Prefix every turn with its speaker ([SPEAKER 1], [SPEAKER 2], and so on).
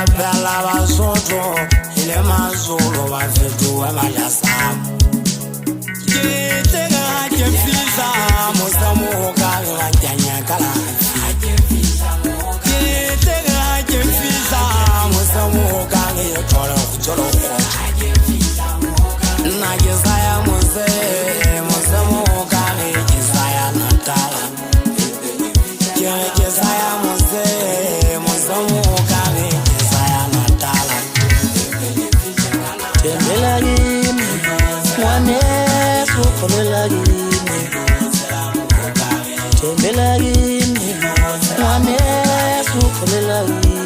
[SPEAKER 1] phela Basotho ile Mazulu bafethu Majasamo ke fisa Majasamo ka la nyanya kala ke fisa Majasamo ka le cholo na Jezaya Majasamo ka le Jezaya Natal Jezaya Majasamo ka le Jezaya Natal tembela gini mwane sukolela gini tembela gini mwane sukolela gini